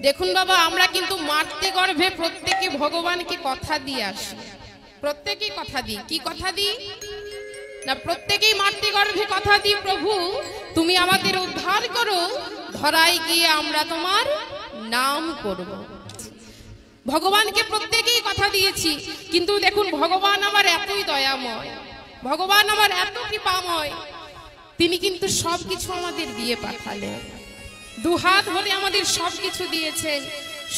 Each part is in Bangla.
দেখুন বাবা, আমরা কিন্তু মারতে গর্ভে প্রত্যেকে ভগবানকে কথা দিয়ে আসি, প্রত্যেকেই কথা দিই। কি কথা দিই না? প্রত্যেকেই মারতে গর্ভে কথা দিই, প্রভু তুমি আমাদের উদ্ধার করো, ধরায় গিয়ে আমরা তোমার নাম করব। ভগবানকে প্রত্যেকেই কথা দিয়েছি, কিন্তু দেখুন ভগবান আমার এতই দয়াময়, ভগবান আমার এত কৃপাময়, তিনি কিন্তু সবকিছু আমাদের দিয়ে পাঠালেন। দুহাত ভরে আমাদের সবকিছু দিয়েছেন,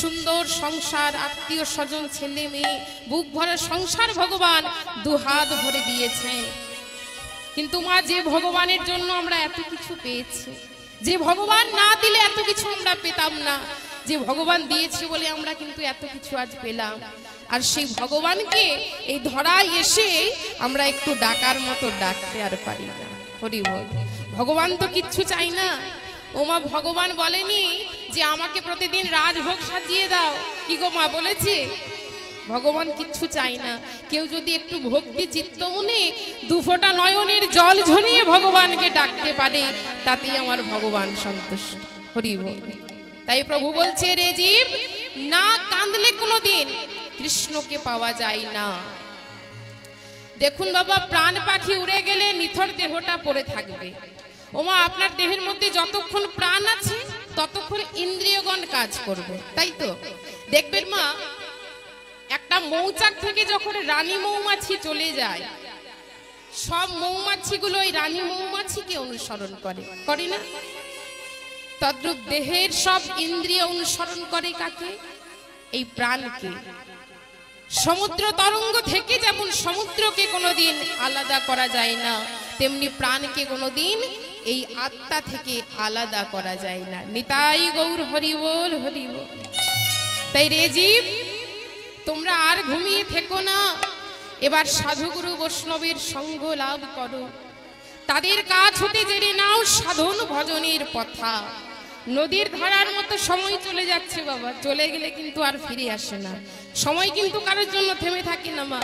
সুন্দর সংসার, আত্মীয় স্বজন, ছেলে মেয়ে, বুক ভরা সংসার ভগবান দুহাত ভরে দিয়েছেন। কিন্তু মা, যে ভগবানের জন্য আমরা এত কিছু পেয়েছি, যে ভগবান না দিলে এত কিছু আমরা পেতাম না, যে ভগবান দিয়েছে বলে আমরা কিন্তু এত কিছু আজ পেলাম। আর সেই ভগবানকে এই ধরায় এসে আমরা একটু ডাকার মতো ডাকতে আর পারি না। হরি বল। ভগবান তো কিচ্ছু চাই না। ওমা, ভগবান বলেনি যে আমাকে প্রতিদিন রাজভোগ সাজিয়ে দাও। কি গো মা, বলেছে? ভগবান কিচ্ছু চাই না। কেউ যদি একটু ভক্তি চিত্ত মনে দুফোঁটা নয়নের জল ঝরিয়ে ভগবানকে ডাকতে পারে, তাতেই আমার ভগবান সন্তুষ্ট। হরি বল। তাই প্রভু বলছে, রে জীব, না কাঁদলে কোনোদিন কৃষ্ণকে পাওয়া যায় না। দেখুন বাবা, প্রাণ পাখি উড়ে গেলে নিথর দেহটা পড়ে থাকবে। ওমা, আপনার দেহের মধ্যে যতক্ষণ প্রাণ আছে ততক্ষণ ইন্দ্রিয়গণ কাজ করবে, তাই তো? দেখবেন মা, একটা মৌচাক থেকে যখন রানী মৌমাছি চলে যায়, সব মৌমাছিগুলো ওই রানী মৌমাছিকে অনুসরণ করে, করে না? তদ্রূপ দেহের সব ইন্দ্রিয় অনুসরণ করে কাকে? এই প্রাণকে। সমুদ্র তরঙ্গ থেকে যেমন সমুদ্রকে কোনোদিন আলাদা করা যায় না, তেমনি প্রাণকে কোনোদিন এই আত্মা থেকে আলাদা করা যায় না। নিতাই গৌর হরি বল, হরি বল। তাই রে জীব, তোমরা আর ঘুমিয়ে থেকো না, এবার সাধুগুরু বৈষ্ণবের সঙ্গ লাভ করো, তাদের কাছ হতে জেনে নাও সাধন ভজনের পথা। নদীর ধারার মতো সময় চলে যাচ্ছে বাবা, চলে গেলে কিন্তু আর ফিরে আসে না। সময় কিন্তু কারোর জন্য থেমে থাকে না মা।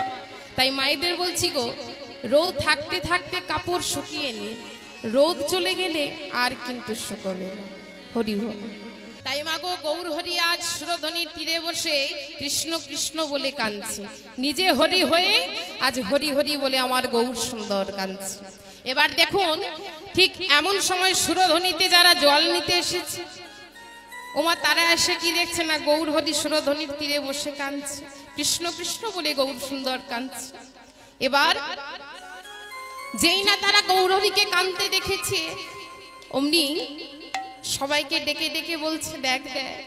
তাই মায়েদের বলছি গো, রোদ থাকতে থাকতে কাপড় শুকিয়ে নি, রোদ চলে গেলে আর কিন্তু শুকোবে না। হরি বল। তাই মাগো, গৌর হরি আজ সুরধ্বনির তীরে বসে কৃষ্ণ কৃষ্ণ বলে কাঁদছে, নিজে হরি হয়ে আজ হরি হরি বলে আমার গৌর সুন্দর কাঁদছে। এবার দেখুন, ঠিক এমন সময় সুরধ্বনিতে যারা জল নিতে এসেছে, ওমা, তারা এসে কি দেখছে না? গৌর হরি সুরধ্বনির তীরে বসে কাঁদছে, কৃষ্ণ কৃষ্ণ বলে গৌর সুন্দর কাঁদছে। এবার যেই না তারা গৌর হরিকে কাঁদতে দেখেছে, অমনি সবাইকে ডেকে ডেকে বলছে, দেখ দেখ,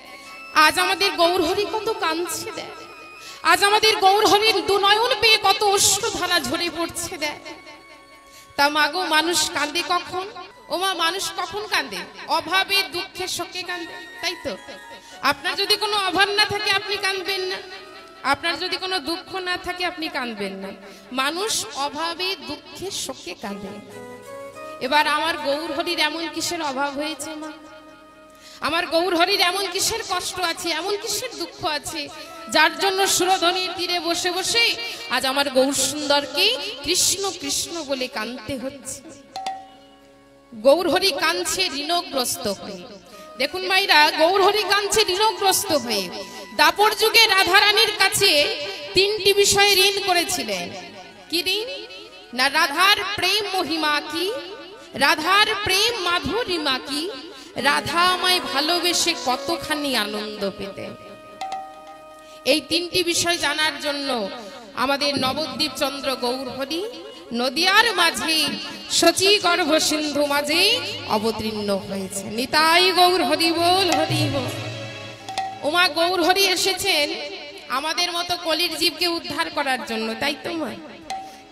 আজ আমাদের গৌর হরি কত কাঁদছে, দেখ আজ আমাদের গৌর হরির দুনয়ন পেয়ে কত অশ্রুধারা ঝরে পড়ছে, দেখ। তা মাগো, মানুষ কাঁদে কখন? ওমা, মানুষ কখন কাঁদে? অভাবে, দুঃখে, শোকে কাঁদে, তাই তো? আপনার যদি কোনো অভাব না থাকে আপনি কাঁদবেন না, আপনার যদি কোনো দুঃখ না থাকে আপনি কাঁদবেন না। মানুষ অভাবে, দুঃখে, শোকে কাঁদে। এবার আমার গৌর হরির এমন কিসের অভাব হয়েছে মা? আমার গৌর হরির এমন কিসের কষ্ট আছে, এমন কিসের দুঃখ আছে, যার জন্য সুরধ্বনির তীরে বসে বসে আজ আমার গৌর সুন্দরকে কৃষ্ণ কৃষ্ণ বলে কাঁদতে হচ্ছে? গৌর হরি কাঁদছে ঋণগ্রস্ত হয়ে। দেখুন মাইরা, গৌর হরি কাঁদছে ঋণগ্রস্ত হয়ে। দাপর যুগে রাধারানীর কাছে তিনটি বিষয়ে ঋণ করেছিলেন। কি ঋণ না? রাধার প্রেম মহিমা কি, রাধার প্রেম মাধুরীমা কি, রাধা আমায় ভালোবেসে কতখানি আনন্দ পেতেন। এই তিনটি বিষয় জানার জন্য আমাদের নবদ্বীপ চন্দ্র গৌর হরি নদিয়ার মাঝে শচী গর্ভ সিন্ধু মাঝে অবতীর্ণ হয়েছে। নিতাই গৌর হরি বল, হরি বল। ওমা, গৌর হরি এসেছেন আমাদের মতো কলির জীবকে উদ্ধার করার জন্য, তাই তো মা?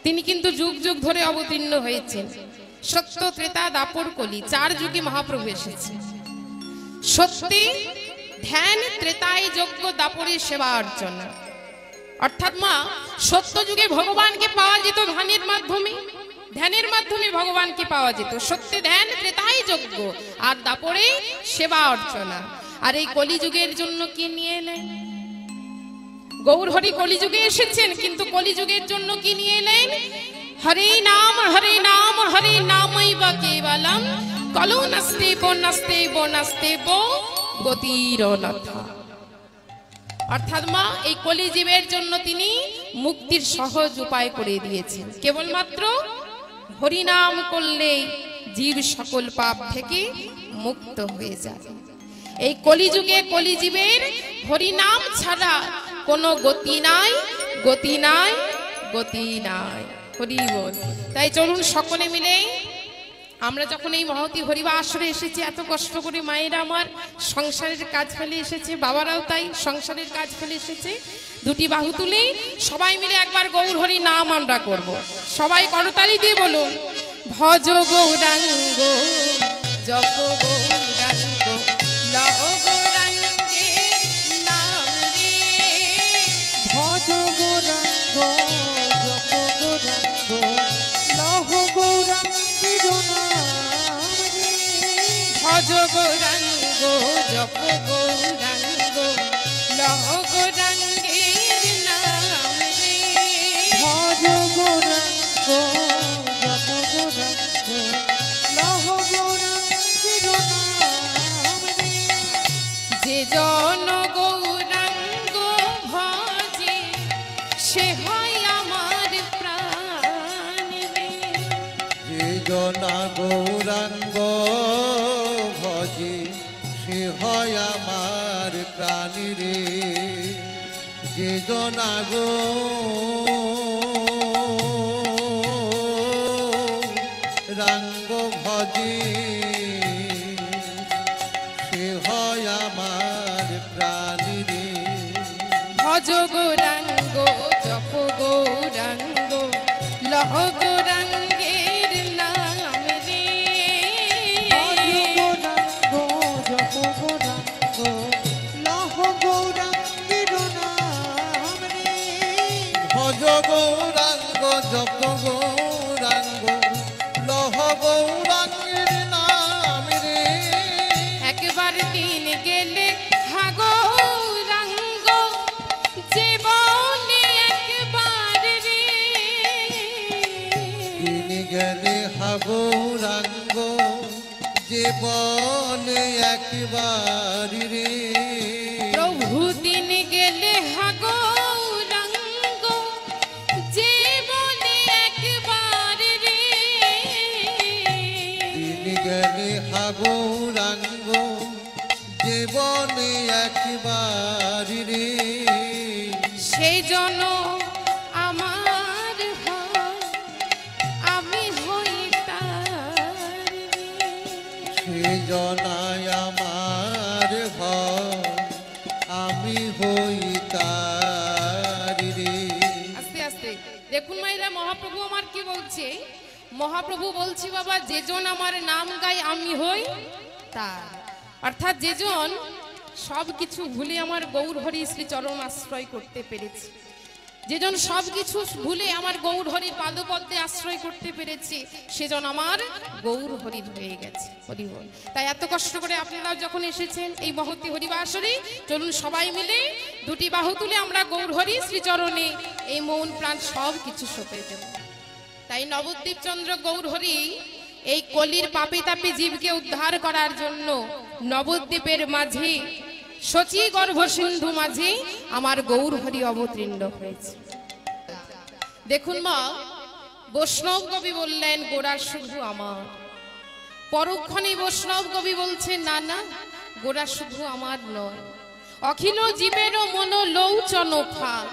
তিনি কিন্তু যুগ যুগ ধরে অবতীর্ণ হয়েছেন। সত্য, ত্রেতা, দাপর, কলি, 4 যুগে মহাপ্রভু এসেছে। সত্যি, ধ্যান, ত্রেতায় যজ্ঞ, দাপরে সেবা অর্চনা। অর্থাৎ মা, সত্য যুগে ভগবানকে পাওয়া যেত ধ্যানের মাধ্যমে, ধ্যানের মাধ্যমে ভগবানকে পাওয়া যেত। সত্যে ধ্যান, ত্রেতায় যজ্ঞ, আর দাপরে সেবা অর্চনা। আর এই কলিযুগের জন্য কি নিয়ে এলেন? গৌর হরি কলিযুগে এসেছেন, কিন্তু কলিযুগের জন্য কি নিয়ে এলেন? হরে নাম, হরে নাম, হরে নামৈব কেবলম, কলো নাস্তেব নাস্তেব নাস্তেব গতির লতা। অর্থাৎ মা এই কলিজীবের জন্য তিনি মুক্তির সহজ উপায় করে দিয়েছেন। কেবলমাত্র হরিনাম করলে জীব সকল পাপ থেকে মুক্ত হয়ে যায়। এই কলিযুগে কলিজীবের হরিনাম ছাড়া কোনো গতি নাই, গতি নাই, গতি নাই। হরি বল। তাই চলুন সকলে মিলে আমরা যখন এই মহতী হরিবা আসরে এসেছি, এত কষ্ট করে মায়েরা আমার সংসারের কাজ ফেলে এসেছে, বাবারাও তাই সংসারের কাজ ফেলে এসেছে, দুটি বাহু তুলে সবাই মিলে একবার গৌর হরি নাম আমরা করব। সবাই করতালি দিয়ে বলুন, ভজ গৌরাঙ্গ জপ গৌরাঙ্গ লহ গৌরাঙ্গে নাম রে, ভজ গৌরাঙ্গ জপ গৌরাঙ্গ লহ গৌরাঙ্গের নাম রে, ভজ গৌরাঙ্গ জপ গৌরাঙ্গ লহ গৌরাঙ্গের নাম রে, ভজ গৌরাঙ্গ জপ গৌরাঙ্গ লহ গৌরাঙ্গের নাম রে, যে জন গৌরাঙ্গ ভজে সে হয় আমার প্রাণ রে, যে জনা গৌরাঙ্গ ভজে সে হয় আমার প্রাণী রে, যে জনা গৌরাঙ্গ ভজে সে হয় আমার প্রাণী রে, ভজ গৌরাঙ্গ জপ গৌরাঙ্গ লহ গৌরাঙ্গের নাম রে, ভজ গৌরাঙ্গ জপ গৌরাঙ্গ লহ গৌরাঙ্গের নাম রে, ভজ গৌরাঙ্গ জপ গৌরাঙ্গ লহ গৌরাঙ্গের নাম রে, একবার দিন গেলে হা গৌরাঙ্গ জীবনে একবার রে, তিনি গেলে হা গৌরাঙ্গ যে বলে একবার রে, প্রভু দিন গেলে হা গৌরাঙ্গ জীবনে একবার রে, তিনি গেলে হা গৌরাঙ্গ যে বলে একবার রে, সেই জন আমার হয়, আমি হই তার রে। সে জনায় আমার হয়, আমি হই তার রে। আস্তে আস্তে দেখুন মাইরা, মহাপ্রভু আমার কি বলছে? মহাপ্রভু বলছি বাবা, যেজন আমার নাম গায় আমি হই তার। অর্থাৎ যেজন সবকিছু ভুলে আমার গৌর হরি শ্রী চরণ আশ্রয় করতে পেরেছে, যেজন সবকিছু ভুলে আমার গৌর হরির পাদপদ্মে আশ্রয় করতে পেরেছে, সেজন আমার গৌর হরির হয়ে গেছে। হরি বল। তাই এত কষ্ট করে আপনারাও যখন এসেছেন এই মহতী হরিবা আসরে, চলুন সবাই মিলে দুটি বাহু তুলে আমরা গৌর হরি শ্রীচরণে এই মৌন প্রাণ সব কিছু সঁপে দেব। তাই নবদ্বীপ চন্দ্র গৌর হরি এই কলির পাপে তাপে জীবকে উদ্ধার করার জন্য নবদ্বীপের মাঝে শচী গর্ভ সিন্ধু মাঝে আমার গৌর হরি অবতীর্ণ হয়েছে। দেখুন মা, বৈষ্ণব কবি বললেন গোড়া শুধু আমার, পরক্ষণে বৈষ্ণব কবি বলছে না না, গোড়া শুধু আমার নয়, অখিল জীবেরও মন লৌচন ফাল।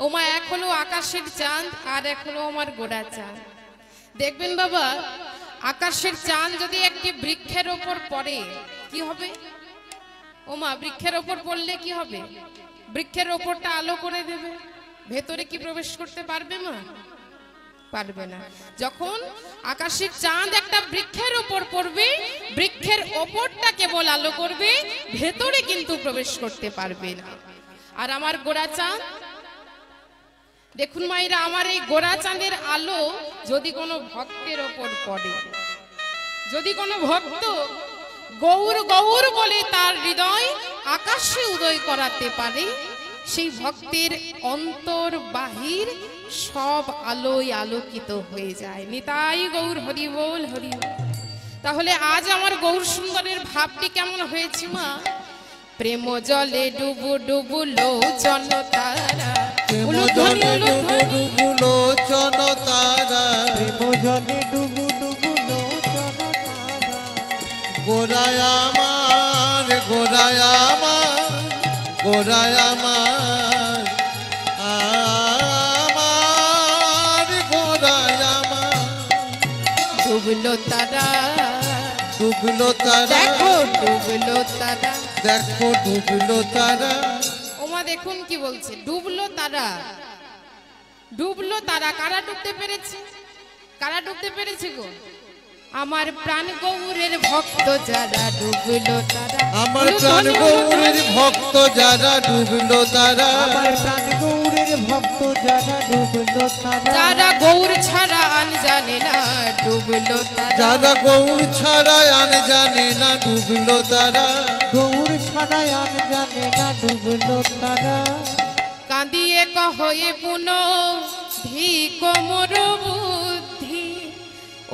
ওমা এক হলো আকাশের চাঁদ আর এক হলো আমার গোড়া চাঁদ। দেখবেন বাবা, আকাশের চাঁদ যদি একটি বৃক্ষের ওপর পড়ে কি হবে? ওমা বৃক্ষের ওপর পড়লে কি হবে? বৃক্ষের ওপরটা আলো করে দেবে, ভেতরে কি প্রবেশ করতে পারবে মা? পারবে না। যখন আকাশের চাঁদ একটা বৃক্ষের ওপর পড়বে, বৃক্ষের ওপরটা কেবল আলো করবে, ভেতরে কিন্তু প্রবেশ করতে পারবে না। আর আমার গোড়া চাঁদ, দেখুন মায়েরা, আমার এই গোড়া চাঁদের আলো যদি কোনো ভক্তের ওপর পড়ে, যদি কোনো ভক্ত গৌর গৌর বলে তার হৃদয় আকাশে উদয় করাতে পারে, সেই ভক্তের অন্তর বাহির সব আলোয় আলোকিত হয়ে যায়। নিতাই গৌর হরি বল, হরি বল। তাহলে আজ আমার গৌর সুন্দরের ভাবটি কেমন হয়েছে মা? প্রেম জলে ডুবু ডুবু লোচন তারা, প্রেম উলুধ্বনি, জলে ডুবু উলুধ্বনি। ডুবু লোচন তারা, প্রেম জলে ডুবু ডুবু লোচন তারা। গোরায় আমার, গোরায় আমার, গোরায় আমার, আমার গোরায় আমার। ডুবলো তারা, ডুবলো তারা, দেখো ডুবলো তারা। দেখো ডুবলো তারা। ওমা দেখুন কি বলছে, ডুবলো তারা, ডুবলো তারা। কারা ডুবতে পেরেছে? কারা ডুবতে পেরেছে গো? আমার প্রাণ গৌরের ভক্ত যারা, ডুবলো তারা। আমার প্রাণ গৌরের ভক্ত যারা, ডুবলো তারা। আমার প্রাণ গৌরের ভক্ত যারা, ডুবলো তারা। যারা গৌর ছাড়া আন জানে না, ডুবলো তারা। যারা গৌর ছাড়া আন জানে না, ডুবলো তারা। গৌর ছাড়াই আর জানে না, ডুবলো তারা। কাঁদিয়ে কহয়ে পুন ধি কোমর বুদ্ধি,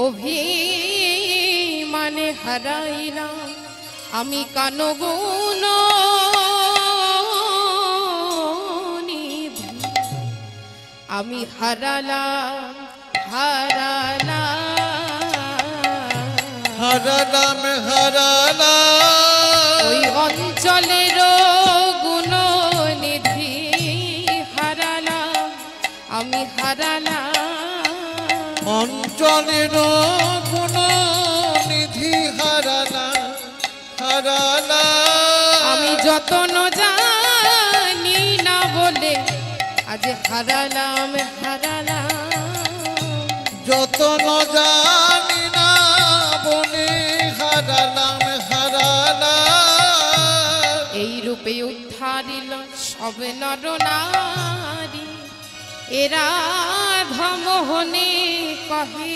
অভিমানে হারাইলাম আমি কানগুণ নিধি। আমি হারালাম, হারালাম হারালাম, হারালাম। ওই অঞ্চলের গুণ নিধি, হারালাম আমি হারালাম। অঞ্চলের গুণ নিধি হারালাম, হারালাম। আমি যতন জানি না বলে আজ হারালাম, হারালাম। যতন জানি না বলে হারালাম, হারালাম। এই রূপে উদ্ধারিল সব নর নারী, এরা ধমোহনে কহে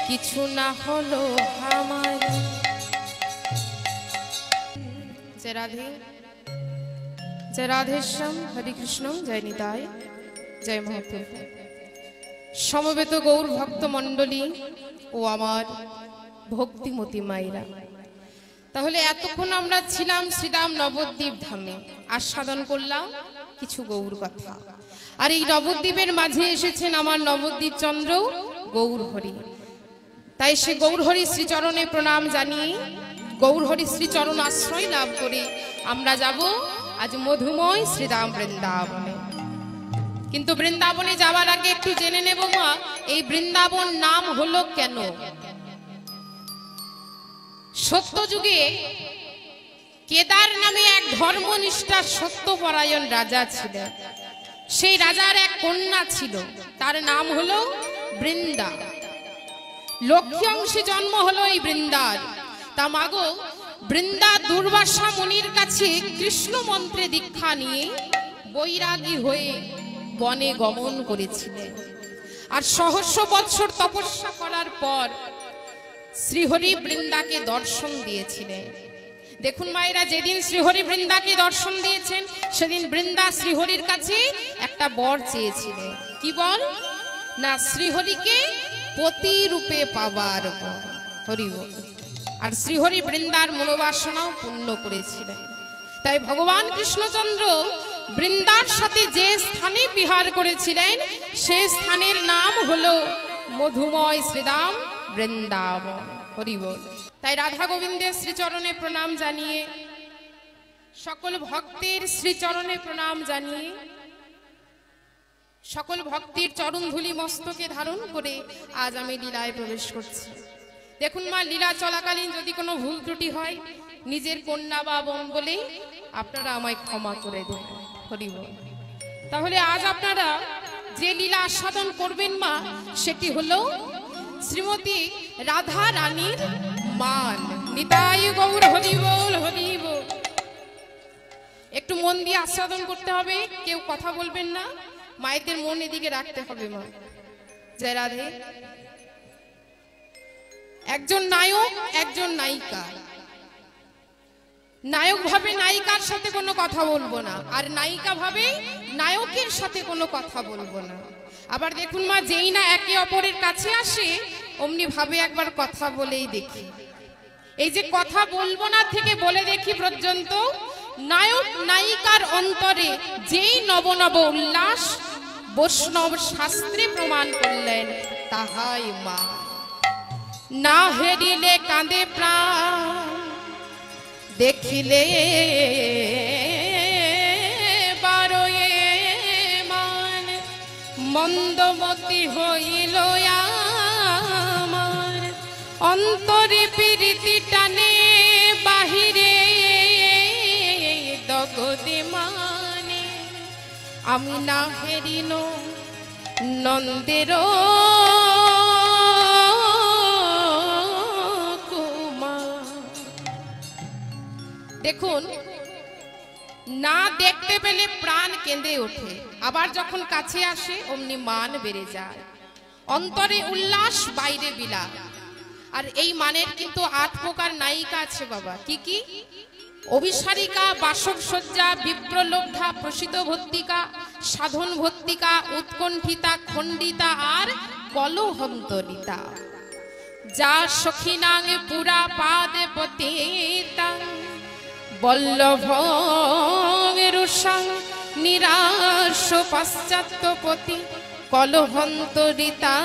কিছু না হলো আমার। জয় রাধে, জয় রাধেশ্যাম, হরে কৃষ্ণ, জয় নিতাই, জয় মহাপ্রভু। সমবেত গৌর ভক্ত মণ্ডলী ও আমার ভক্তিমতী মায়েরা, তাহলে এতক্ষণ আমরা ছিলাম শ্রীরাম নবদ্বীপ ধামে, আস্বাদন করলাম কিছু গৌর কথা। আর এই নবদ্বীপের মাঝে এসেছেন আমার নবদ্বীপ চন্দ্র গৌর হরি। তাই সে গৌর হরি শ্রীচরণে প্রণাম জানিয়ে, গৌর হরি শ্রীচরণ আশ্রয় লাভ করে আমরা যাব আজ মধুময় শ্রীরাম বৃন্দাবনে। কিন্তু বৃন্দাবনে যাওয়ার আগে একটু জেনে নেব মা, এই বৃন্দাবন নাম হলো কেন? সত্য যুগে কেদার নামে এক ধর্মনিষ্ঠা সত্যপরায়ণ রাজা ছিলেন। সেই রাজার এক কন্যা ছিল, তার নাম হলো বৃন্দা। লক্ষ্মী অংশে জন্ম হলো এই বৃন্দার। তা মাগো, বৃন্দা দুর্বাসা মুনির কাছে কৃষ্ণ মন্ত্রে দীক্ষা নিয়ে বৈরাগী হয়ে বনে গমন করেছিলেন। আর সহস্র বৎসর তপস্যা করার পর শ্রীহরি বৃন্দাকে দর্শন দিয়েছিলেন। দেখুন মায়েরা, যেদিন শ্রীহরি বৃন্দাকে দর্শন দিয়েছেন সেদিন বৃন্দা শ্রীহরির কাছে একটা বর চেয়েছিলেন। কি বল? না, শ্রীহরিকে পতি রূপে পাবার বর। হরি বল। আর শ্রীহরি বৃন্দার মনোবাসনাও পূর্ণ করেছিলেন। তাই ভগবান কৃষ্ণচন্দ্র বৃন্দার সাথে যে স্থানে বিহার করেছিলেন সে স্থানের নাম হলো মধুময় শ্রীরাম বৃন্দাবন। হরি বল। তাই রাধা গোবিন্দের শ্রীচরণে প্রণাম জানিয়ে, সকল ভক্তের শ্রীচরণে প্রণাম জানিয়ে, সকল ভক্তির চরণ ধুলি মস্তকে ধারণ করে আজ আমি লীলায় প্রবেশ করছি। দেখুন মা, লীলা চলাকালীন যদি কোনো ভুল ত্রুটি হয়, নিজের কন্যা বা বোন বলেই আপনারা আমায় ক্ষমা করে দেন। হরি বল। তাহলে আজ আপনারা যে লীলা আস্বাদন করবেন মা, সেটি হলো শ্রীমতী রাধা রানীর মান। নিতাই গৌর হরি বল, হরি বল। একটু মন দিয়ে আস্বাদন করতে হবে, কেউ কথা বলবেন না, মায়েদের মন এদিকে রাখতে হবে মা। জয় রাধে। একজন নায়ক, একজন নায়িকা। নায়ক ভাবে নায়িকার সাথে কোনো কথা বলবো না, আর নায়িকা ভাবে নায়কের সাথে কোনো কথা বলবো না। আবার দেখুন মা, যেই না একে অপরের কাছে আসে অমনি ভাবে একবার কথা বলেই দেখি। এই যে কথা বলবো না থেকে বলে দেখি পর্যন্ত নায়ক নায়িকার অন্তরে যেই নব নব উল্লাস বৈষ্ণব শাস্ত্রে প্রমাণ করলেন তাহাই মা। না হেরিলে কাঁদে প্রাণ দেখিলে বারোয়ে মান মন্দমতি হইল আমার অন্তরে প্রীতি টানে বাহিরে দগদে মানে আমি না হেরিন নন্দের দেখুন না দেখতে পেলে প্রাণ কেঁদে ওঠে, আবার যখন কাছে আসে অমনি মান বেড়ে যায়, অন্তরে উল্লাস বাইরে বিলাপ। আর এই মানের কিন্তু 8 প্রকার নায়িকা আছে বাবা। কি কি? অভিসারিকা, বাসক সজ্জা, বিপ্রলব্ধা, প্রসিদ্ধ ভর্তিকা, সাধন ভর্তিকা, উৎকণ্ঠিতা, খণ্ডিতা আর কলহন্তরিতা। যা সখিনাং পুরা পাদে পতিতা বল্লভ রুষাং নিরাশ পাশ্চাত্যপতি কলহন্তরিতা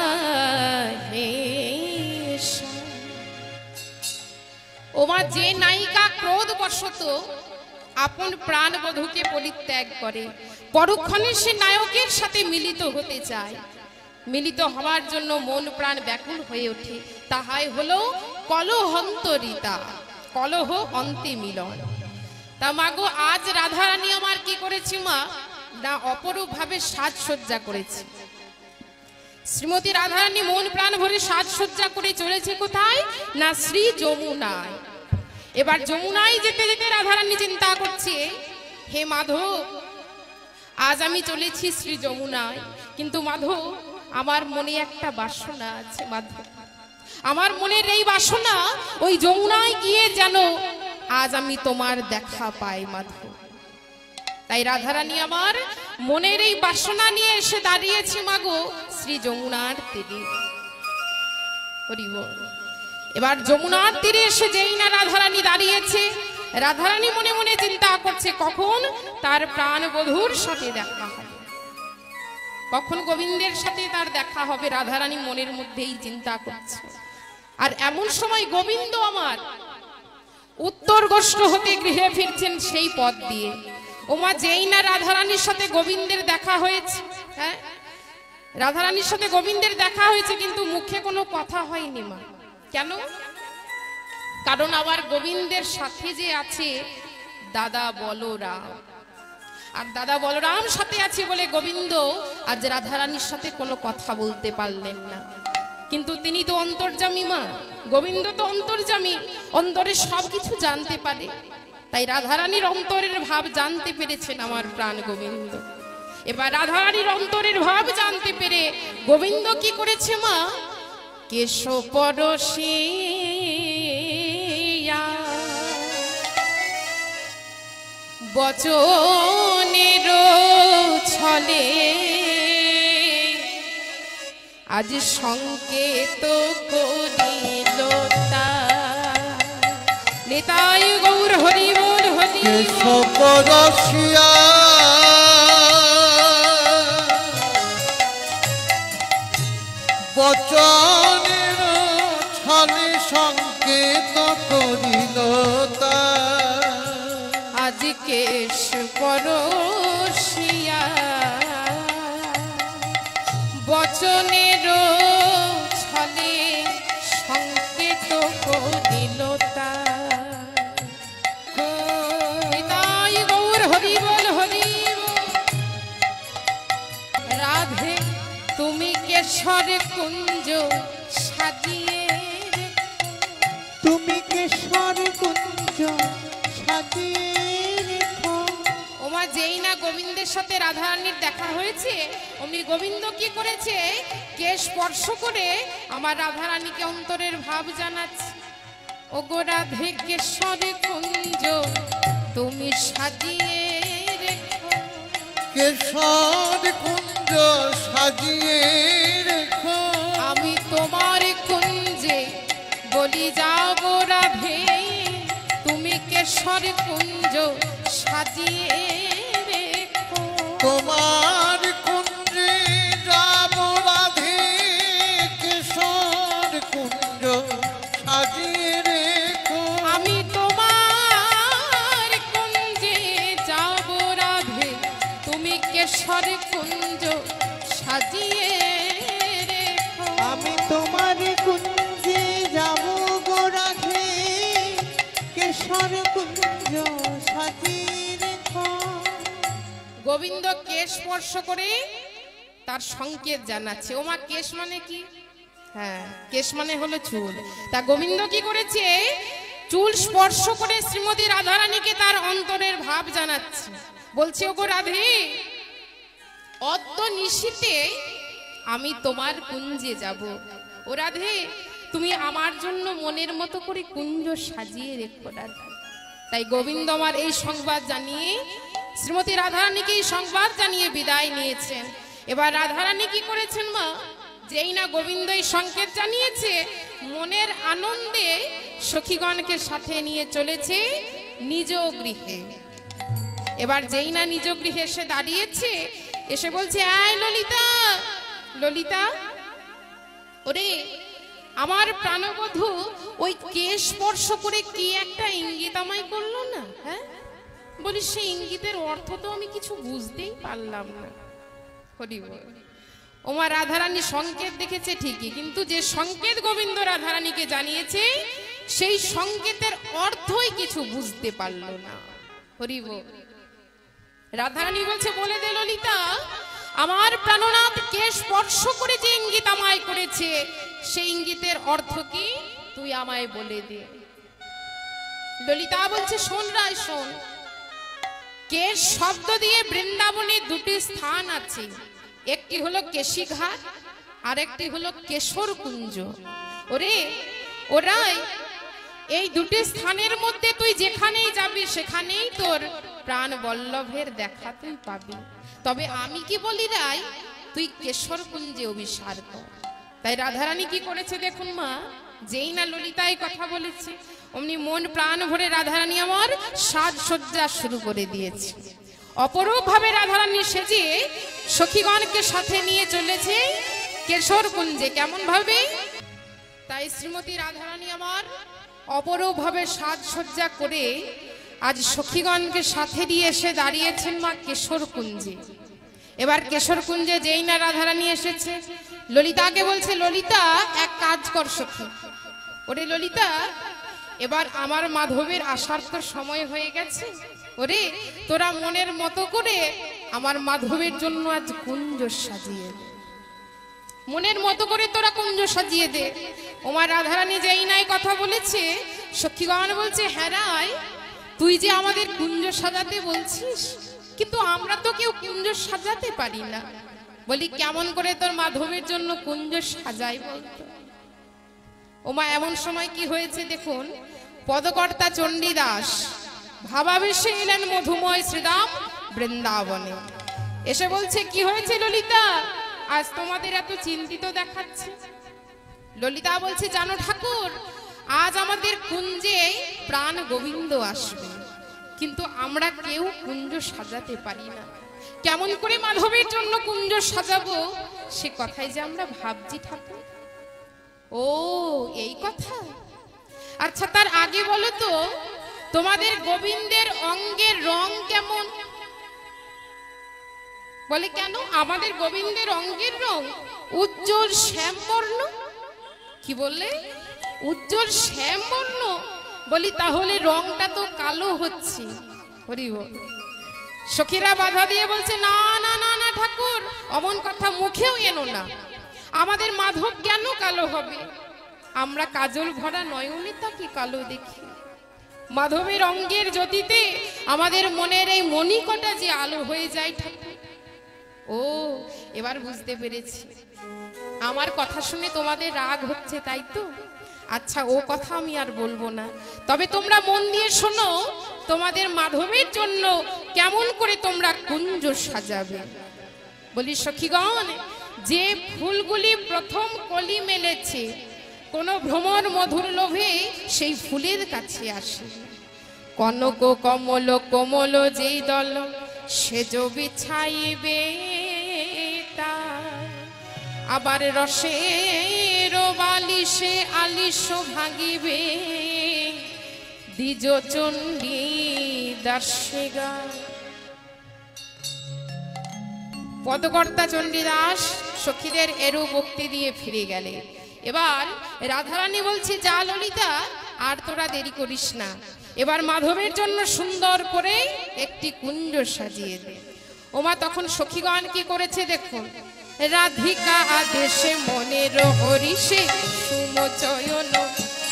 হে। ওমা যে নায়িকা ক্রোধবশত আপন প্রাণ বধূকে পরিত্যাগ করে, পরক্ষণে সে নায়কের সাথে মিলিত হতে চায়, মিলিত হওয়ার জন্য মন প্রাণ ব্যাকুল হয়ে ওঠে, তাহাই হলো কলহন্তরিতা, কলহ অন্তে মিলন। তা মাগো আজ রাধারানী আমার কি করেছি মা না অপরূপ ভাবে সাজসজ্জা করেছে। শ্রীমতী রাধারানী মন প্রাণ ভরে সাজসজ্জা করে চলেছে কোথায় না শ্রী যমুনায়। এবার যমুনায় যেতে যেতে রাধারানী চিন্তা করছে, হে মাধব আজ আমি চলেছি শ্রী যমুনায়, কিন্তু মাধব আমার মনে একটা বাসনা আছে মাধব, আমার মনের এই বাসনা ওই যমুনায় গিয়ে যেন আজ আমি তোমার দেখা পাই মাধব। তাই রাধারানী আমার মনের এই বাসনা নিয়ে এসে দাঁড়িয়েছি মাগো শ্রী যমুনার তীরে। হরি বল। এবার যমুনার তীরে এসে যেই না রাধারানী দাঁড়িয়েছে, রাধারানী মনে মনে চিন্তা করছে কখন তার প্রাণ বধূর সাথে দেখা হবে, কখন গোবিন্দের সাথে তার দেখা হবে। রাধারানী মনের মধ্যেই চিন্তা করছে। আর এমন সময় গোবিন্দ আমার উত্তর গোষ্ঠ হতে গৃহে ফিরছেন সেই পথ দিয়ে। ওমা যেই না রাধারানীর সাথে গোবিন্দের দেখা হয়েছে, হ্যাঁ রাধারানীর সাথে গোবিন্দের দেখা হয়েছে, কিন্তু মুখে কোনো কথা হয়নি মা। কেন? কারণ আবার গোবিন্দের সাথে যে আছে দাদা বলরাম, আর দাদা বলরাম সাথে আছে বলে গোবিন্দ আজ রাধারানীর সাথে কোনো কথা বলতে পারলেন না। কিন্তু তিনি তো অন্তর্যামী মা, গোবিন্দ তো অন্তর্যামী, অন্তরে সবকিছু জানতে পারে। তাই রাধারানীর অন্তরের ভাব জানতে পেরেছেন আমার প্রাণ গোবিন্দ। এবার রাধারানীর অন্তরের ভাব জানতে পেরে গোবিন্দ কি করেছে মা, কেশ পরশিয়া বচনের ছলে আজ সংকেত করিল নেতাই গৌর হরি বল হরি কেশবরসিয়া বচনের ছলে সংকেত করিল আজ কেশ পরশিয়া বচনের ছলে সংকেত করিল তাই গৌর হরি বল হরি রাধে তুমি কেশর কুঞ্জ সাজিয়ে, তুমি কেশর কুঞ্জ সাজিয়ে রেখো। ওমা যেই না গোবিন্দের সাথে রাধারানীর দেখা হয়েছে, অমনি গোবিন্দ কি করেছে, কেশ স্পর্শ করে আমার রাধারানীকে অন্তরের ভাব জানাচ্ছে। ও গো রাধে কেশর কুঞ্জ তুমি সাজিয়ে রেখো, কেশর কুঞ্জ সাজিয়ে রেখো, আমি তোমার কুঞ্জ বলি যাও গো রাধে তুমি কেশর কুঞ্জ সাজিয়ে রেখো। তোমার কুঞ্জে যাব রাধে কেশর কুঞ্জ সাজিয়ে রেখো। আমি তোমার কুঞ্জে যাব রাধে তুমি কেশর কুঞ্জ সাজিয়ে রেখো। আমি তোমার কুঞ্জে যাব গো রাধে কেশর কুঞ্জ সাজিয়ে রেখো। গোবিন্দ কেশ স্পর্শ করে তার সংকেত জানাচ্ছে। ওমা কেশ মানে কি? হ্যাঁ, কেশ মানে হলো চুল। তা গোবিন্দ কি করেছে? চুল স্পর্শ করে শ্রীমতী রাধারানীকে তার অন্তরের ভাব জানাচ্ছে। বলছে ওগো রাধে অদ্য নিশীতে আমি তোমার কুঞ্জে যাব। ও রাধে তুমি আমার জন্য মনের মতো করে কুঞ্জ সাজিয়ে রেখো রাধে। তাই গোবিন্দ আমার এই সংবাদ জানিয়ে শ্রীমতী রাধারানীকে এই সংবাদ জানিয়ে বিদায় নিয়েছেন। এবার রাধারানী কি করেছেন মা? যেই না গোবিন্দ এই সংকেত জানিয়েছে, মনের আনন্দে সখীগণকে সাথে নিয়ে চলেছে নিজ গৃহে। এবার যেই না নিজ গৃহে এসে দাঁড়িয়েছে, এসে বলছে আয় ললিতা, ললিতা ওরে আমার প্রাণবধূ ওই কেশ স্পর্শ করে কি একটা ইঙ্গিত আমায় করলো না? হ্যাঁ, বলি সেই ইঙ্গিতের অর্থ তো আমি কিছু বুঝতেই পারলাম না। হরি বল। ওমা রাধারানী সংকেত দেখেছে ঠিকই, কিন্তু যে সংকেত গোবিন্দ রাধারানীকে জানিয়েছে সেই সংকেতের অর্থই কিছু বুঝতে পারলো না। হরি বল। রাধারানী বলছে বলে দে ললিতা, আমার প্রাণনাথ কে স্পর্শ করে যে ইঙ্গিত আমায় করেছে সেই ইঙ্গিতের অর্থ কি তুই আমায় বলে দে। ললিতা বলছে শোন রায় শোন, কেশ শব্দ দিয়ে বৃন্দাবনে দুটি স্থান আছে, একটি হলো কেশিঘাট আর একটি হলো কেশর কুঞ্জ। ওরে ওরাই এই দুটি স্থানের মধ্যে তুই যেখানেই যাবি সেখানেই তোর প্রাণ বল্লভের দেখা তুই পাবি। তবে আমি কি বলি রায়, তুই কেশর কুঞ্জে অভিসার কর। তাই রাধারানী কি করেছে দেখুন মা, যেই না ললিতাই কথা বলেছে অমনি মন প্রাণ ভরে রাধারানী আমার সাজসজ্জা শুরু করে দিয়েছে। অপরূপ ভাবে রাধারানী সেজে সখীগণকে সাথে নিয়ে চলেছে কেশর কুঞ্জে। কেমন ভাবে? তাই শ্রীমতী রাধারানী আমার অপরূপ ভাবে সাজসজ্জা করে আজ সখীগণকে সাথে দিয়ে এসে দাঁড়িয়েছেন মা কেশর কুঞ্জে। এবার কেশর কুঞ্জে যেই না রাধারানী এসেছে, ললিতাকে বলছে ললিতা এক কাজ কর সখী। ওরে ললিতা, এবার আমার মাধবের আসার তো সময় হয়ে গেছে, ওরে তোরা মনের মতো করে আমার মাধবের জন্য আজ কুঞ্জ সাজিয়ে দে, মনের মতো করে তোরা কুঞ্জ সাজিয়ে দে। ওমা রাধারানী যেই নাই কথা বলেছে, সখীগণ বলছে হ্যাঁ রায়, তুই যে আমাদের কুঞ্জ সাজাতে বলছিস, কিন্তু আমরা তো কেউ কুঞ্জ সাজাতে পারি না। বলি কেমন করে তোর মাধবের জন্য কুঞ্জ সাজাই বলতো? ওমা এমন সময় কি হয়েছে দেখুন, পদকর্তা চণ্ডীদাস ভাবাবেশে এলেন মধুময় শ্রীরাম বৃন্দাবনে। এসে বলছে কি হয়েছে ললিতা, আজ তোমাদের এত চিন্তিত দেখাচ্ছে? ললিতা বলছে জানো ঠাকুর, আজ আমাদের কুঞ্জে প্রাণ গোবিন্দ আসবে, কিন্তু আমরা কেউ কুঞ্জ সাজাতে পারি না। কেমন করে মাধবের জন্য কুঞ্জ সাজাবো সে কথাই যে আমরা ভাবছি ঠাকুর। ও এই কথা, আচ্ছা তার আগে বলো তো তোমাদের গোবিন্দের অঙ্গের রং কেমন? বলে কেন? আমাদের গোবিন্দের অঙ্গের রং উজ্জ্বল শ্যামবর্ণ। কি বললে? উজ্জ্বল শ্যামবর্ণ। বলি তাহলে রংটা তো কালো হচ্ছে। হরি বল। সখীরা বাধা দিয়ে বলছে না না না না ঠাকুর, অমন কথা মুখেও এনো না, আমাদের মাধব কেন কালো হবে? আমরা কাজল ভরা নয়নে তাকে কালো দেখি। মাধবের অঙ্গের জ্যোতিতে আমাদের মনের এই মণিকটা যে আলো হয়ে যায় ঠাকুর। ও এবার বুঝতে পেরেছি, আমার কথা শুনে তোমাদের রাগ হচ্ছে তাই তো? আচ্ছা ও কথা আমি আর বলবো না, তবে তোমরা মন দিয়ে শোনো, তোমাদের মাধবের জন্য কেমন করে তোমরা কুঞ্জ সাজাবে। বলি সখীগণ, যে ফুলগুলি প্রথম কলি মেলেছে কোনো ভ্রমর মধুর লোভে সেই ফুলের কাছে আসে। কনক কমল কোমল যেই দল সেজ বিছাইবে আবার রসের বালিশে আলিশ ভাঙিবে দ্বিজ চণ্ডী দাসেগা। পদকর্তা চণ্ডীদাস সখীদের এরূপ ভক্তি দিয়ে ফিরে গেলে। এবার রাধারানী বলছে, যা ললিতা, আর তোরা দেরি করিস না, এবার মাধবের জন্য সুন্দর করে একটি কুঞ্জ সাজিয়ে দে। ওমা তখন সখীগণ কি করেছে দেখুন। রাধিকা আদেশে মনের হরিষে সুমচয়ন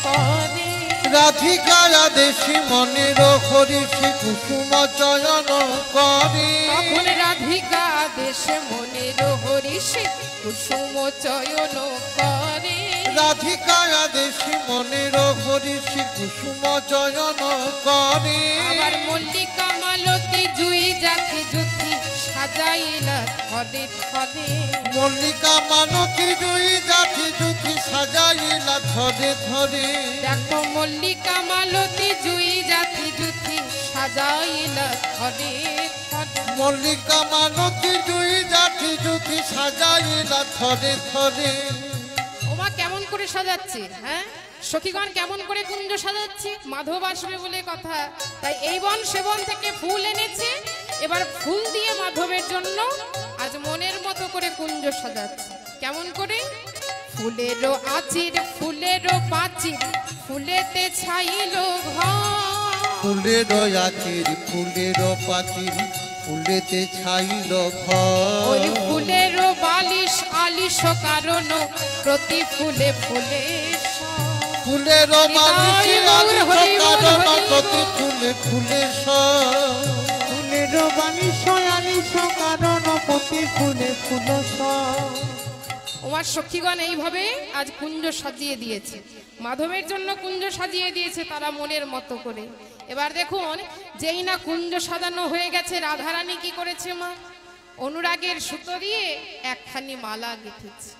করে, রাধিকা আদেশে মনের হরিষে কুসুম চয়ন করে। তখন রাধিকা আদেশে মনের হরিষে কুসুম চয়ন করে, রাধিকা আদেশে মনের হরিষে কুসুম চয়ন করে। আবার মল্লিকা মালতী জুই জাতি জুতি সাজাইলা ধরে ধরে, মল্লিকা মানতী জুই জাতি জুতি সাজাইলা ধরে ধরে। দেখো মল্লিকা মালতী জুই জাতি জুতি সাজাইলা ধরে ধরে, মল্লিকা মানতী জুই জাতি জুতি সাজাইলা ধরে ধরে। ওমা কেমন করে সাজাচ্ছে, হ্যাঁ সখীগণ কেমন করে কুঞ্জ সাজাচ্ছে, মাধব আসবে বলে কথা, তাই এই বন সেবন থেকে ফুল এনেছে, এবার ফুল দিয়ে মাধবের জন্য আজ মনের মতো করে কুঞ্জ সাজাচ্ছে। কেমন করে? ফুলেরও আচির ফুলেরও পাচির ফুলেতে ছাইল ঘর, ফুলের আচির ফুলের পাচির ফুলেতে ছাইল ওই ঘর। ফুলেরও বালিশ আলিশ কারণ প্রতি ফুলে ফুলে ফুলের বালিশ আলিশ কারণ প্রতি ফুলে ফুলে ফুলের বালিশ আলিশ কারণ প্রতি ফুলে ফুল। ওমার সখীগণ এইভাবে আজ কুঞ্জ সাজিয়ে দিয়েছে, মাধবের জন্য কুঞ্জ সাজিয়ে দিয়েছে তারা মনের মতো করে। এবার দেখুন, যেই না কুঞ্জ সাজানো হয়ে গেছে, রাধারানী কি করেছে মা? অনুরাগের সুতো দিয়ে একখানি মালা গেঁথেছে,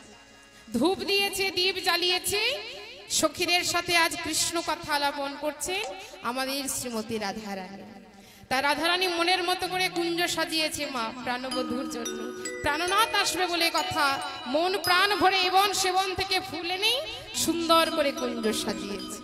ধূপ দিয়েছে, দীপ জ্বালিয়েছে, সখীদের সাথে আজ কৃষ্ণ কথা আলাপন করছেন আমাদের শ্রীমতী রাধারানী। তা রাধারানী মনের মতো করে কুঞ্জ সাজিয়েছে মা প্রাণবধূর জন্য। প্রাণনাথ আসবে বলে কথা, মন প্রাণ ভরে এবন সেবন থেকে ফুল এনেই সুন্দর করে কুঞ্জ সাজিয়েছে।